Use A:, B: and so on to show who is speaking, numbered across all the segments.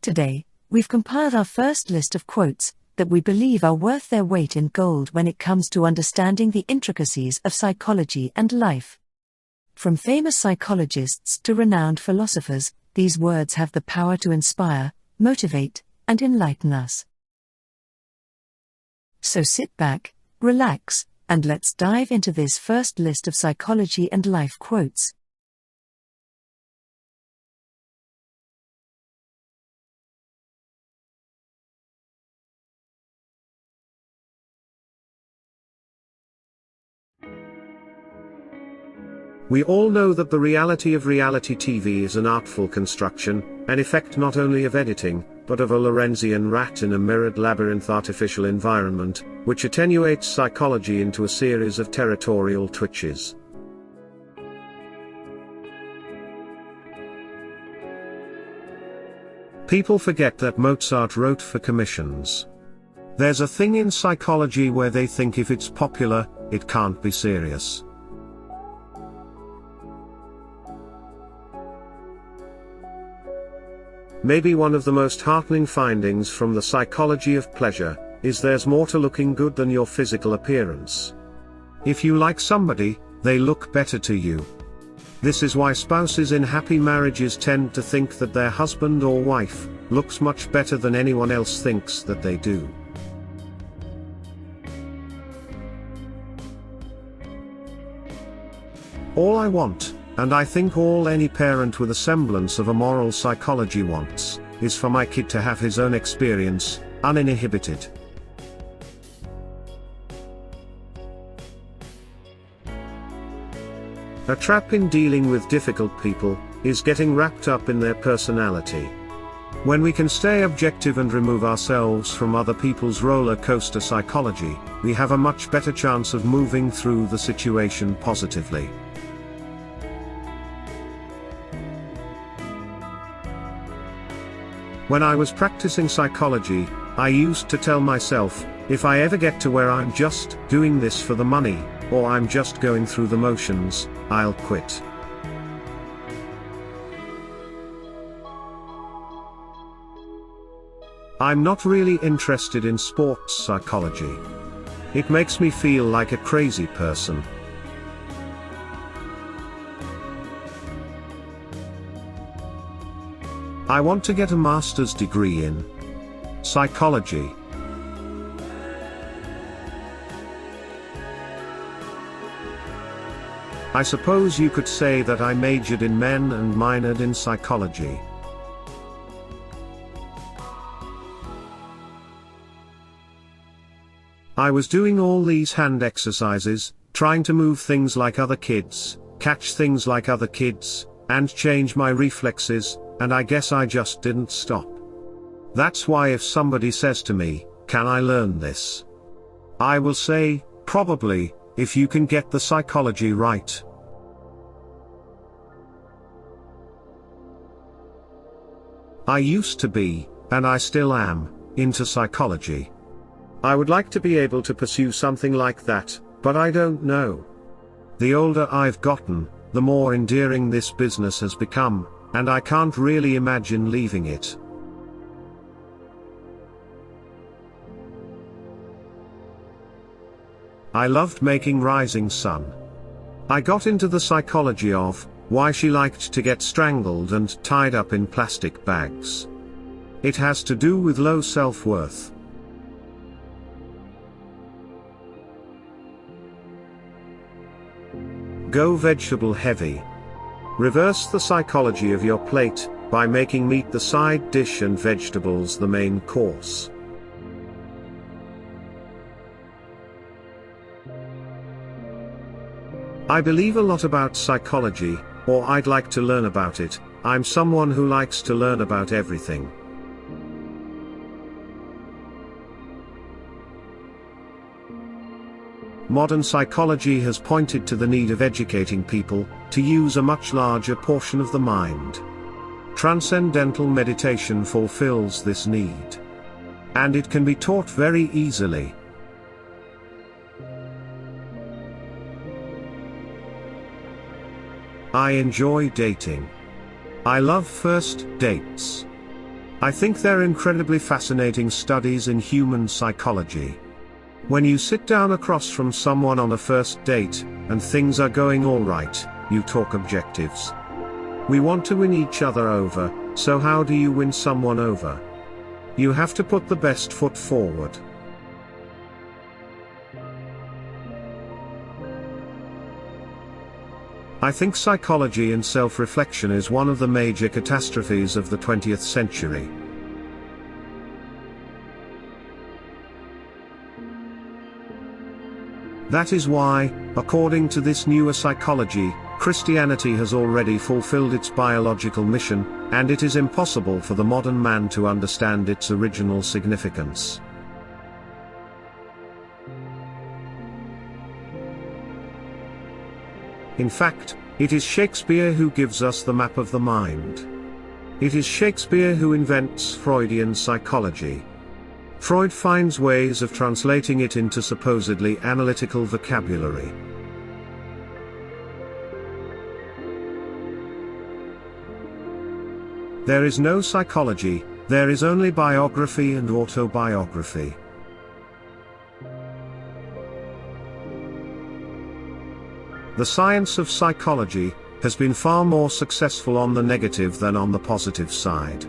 A: Today, we've compiled our first list of quotes that we believe are worth their weight in gold when it comes to understanding the intricacies of psychology and life. From famous psychologists to renowned philosophers, these words have the power to inspire, motivate, and enlighten us. So sit back, relax, and let's dive into this first list of psychology and life quotes.
B: We all know that the reality of reality TV is an artful construction, an effect not only of editing, but of a Lorenzian rat in a mirrored labyrinth artificial environment, which attenuates psychology into a series of territorial twitches. People forget that Mozart wrote for commissions. There's a thing in psychology where they think if it's popular, it can't be serious. Maybe one of the most heartening findings from the psychology of pleasure is there's more to looking good than your physical appearance. If you like somebody, they look better to you. This is why spouses in happy marriages tend to think that their husband or wife looks much better than anyone else thinks that they do. All I want, and I think all any parent with a semblance of a moral psychology wants, is for my kid to have his own experience, uninhibited. A trap in dealing with difficult people is getting wrapped up in their personality. When we can stay objective and remove ourselves from other people's roller coaster psychology, we have a much better chance of moving through the situation positively. When I was practicing psychology, I used to tell myself, if I ever get to where I'm just doing this for the money, or I'm just going through the motions, I'll quit. I'm not really interested in sports psychology. It makes me feel like a crazy person. I want to get a master's degree in psychology. I suppose you could say that I majored in men and minored in psychology. I was doing all these hand exercises, trying to move things like other kids, catch things like other kids, and change my reflexes, and I guess I just didn't stop. That's why if somebody says to me, "Can I learn this?" I will say, probably, if you can get the psychology right. I used to be, and I still am, into psychology. I would like to be able to pursue something like that, but I don't know. The older I've gotten, the more endearing this business has become, and I can't really imagine leaving it. I loved making Rising Sun. I got into the psychology of why she liked to get strangled and tied up in plastic bags. It has to do with low self-worth. Go vegetable heavy. Reverse the psychology of your plate, by making meat the side dish and vegetables the main course. I believe a lot about psychology, or I'd like to learn about it. I'm someone who likes to learn about everything. Modern psychology has pointed to the need of educating people to use a much larger portion of the mind. Transcendental meditation fulfills this need. And it can be taught very easily. I enjoy dating. I love first dates. I think they're incredibly fascinating studies in human psychology. When you sit down across from someone on a first date, and things are going all right, you talk objectives. We want to win each other over, so how do you win someone over? You have to put the best foot forward. I think psychology and self-reflection is one of the major catastrophes of the 20th century. That is why, according to this newer psychology, Christianity has already fulfilled its biological mission, and it is impossible for the modern man to understand its original significance. In fact, it is Shakespeare who gives us the map of the mind. It is Shakespeare who invents Freudian psychology. Freud finds ways of translating it into supposedly analytical vocabulary. There is no psychology, there is only biography and autobiography. The science of psychology has been far more successful on the negative than on the positive side.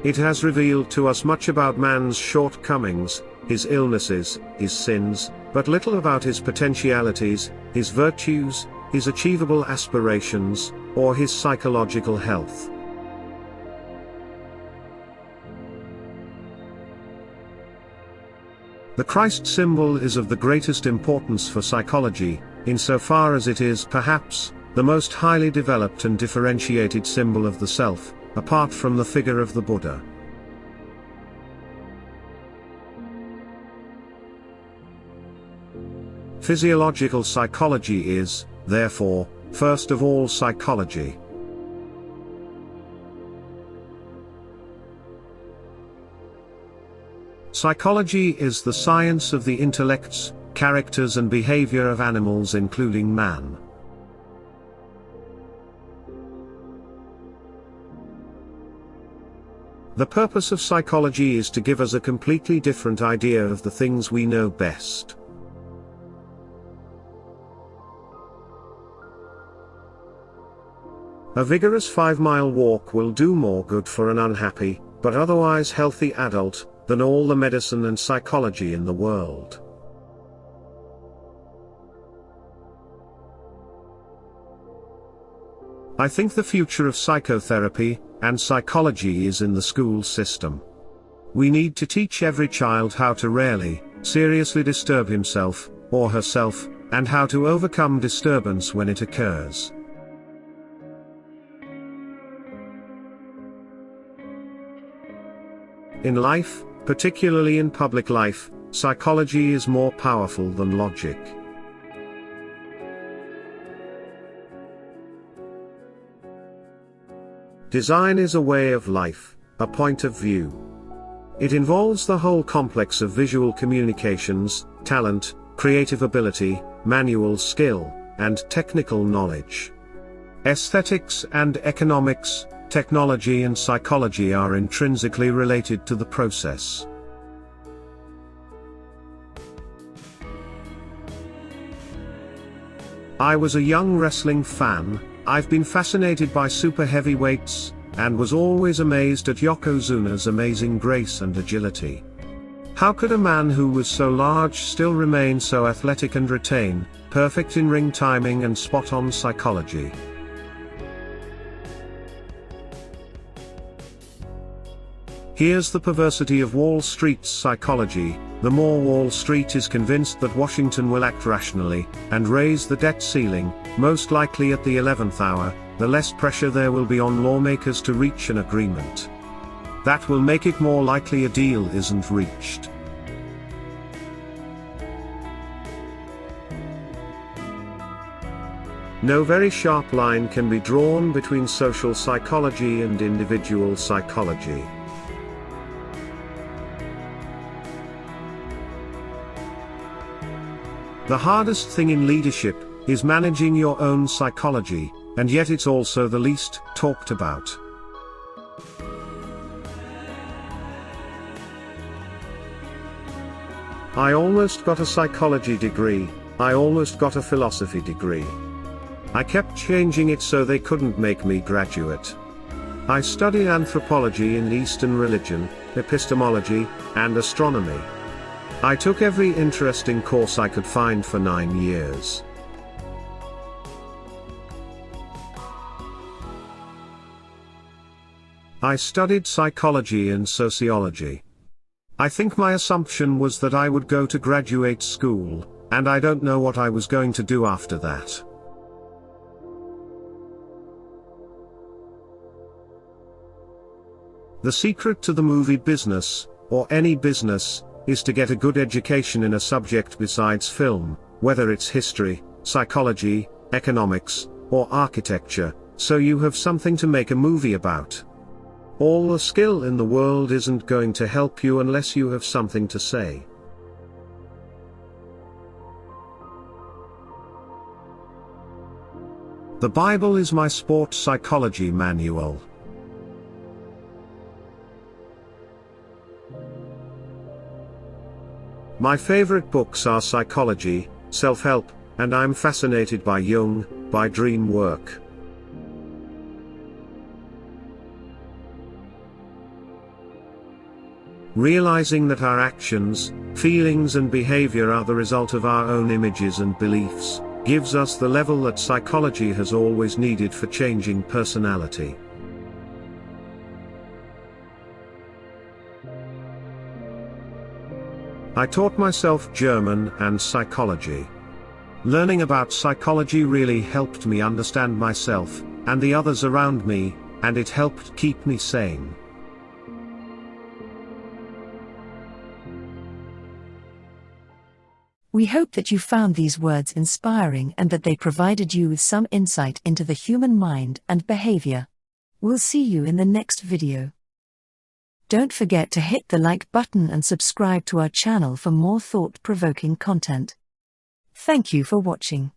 B: It has revealed to us much about man's shortcomings, his illnesses, his sins, but little about his potentialities, his virtues, his achievable aspirations, or his psychological health. The Christ symbol is of the greatest importance for psychology, insofar as it is, perhaps, the most highly developed and differentiated symbol of the self, apart from the figure of the Buddha. Physiological psychology is, therefore, first of all psychology. Psychology is the science of the intellects, characters and behavior of animals including man. The purpose of psychology is to give us a completely different idea of the things we know best. A vigorous 5-mile walk will do more good for an unhappy, but otherwise healthy adult, than all the medicine and psychology in the world. I think the future of psychotherapy and psychology is in the school system. We need to teach every child how to rarely, seriously disturb himself, or herself, and how to overcome disturbance when it occurs. In life, particularly in public life, psychology is more powerful than logic. Design is a way of life, a point of view. It involves the whole complex of visual communications, talent, creative ability, manual skill, and technical knowledge. Aesthetics and economics, technology and psychology are intrinsically related to the process. I was a young wrestling fan. I've been fascinated by super heavyweights, and was always amazed at Yokozuna's amazing grace and agility. How could a man who was so large still remain so athletic and retain perfect in-ring timing and spot-on psychology? Here's the perversity of Wall Street's psychology. The more Wall Street is convinced that Washington will act rationally, and raise the debt ceiling, most likely at the 11th hour, the less pressure there will be on lawmakers to reach an agreement. That will make it more likely a deal isn't reached. No very sharp line can be drawn between social psychology and individual psychology. The hardest thing in leadership is managing your own psychology, and yet it's also the least talked about. I almost got a psychology degree, I almost got a philosophy degree. I kept changing it so they couldn't make me graduate. I studied anthropology in Eastern religion, epistemology, and astronomy. I took every interesting course I could find for 9 years. I studied psychology and sociology. I think my assumption was that I would go to graduate school, and I don't know what I was going to do after that. The secret to the movie business, or any business, is to get a good education in a subject besides film, whether it's history, psychology, economics, or architecture, so you have something to make a movie about. All the skill in the world isn't going to help you unless you have something to say. The Bible is my sports psychology manual. My favorite books are psychology, self-help, and I'm fascinated by Jung, by dream work. Realizing that our actions, feelings and behavior are the result of our own images and beliefs, gives us the level that psychology has always needed for changing personality. I taught myself German and psychology. Learning about psychology really helped me understand myself, and the others around me, and it helped keep me sane.
A: We hope that you found these words inspiring and that they provided you with some insight into the human mind and behavior. We'll see you in the next video. Don't forget to hit the like button and subscribe to our channel for more thought-provoking content. Thank you for watching.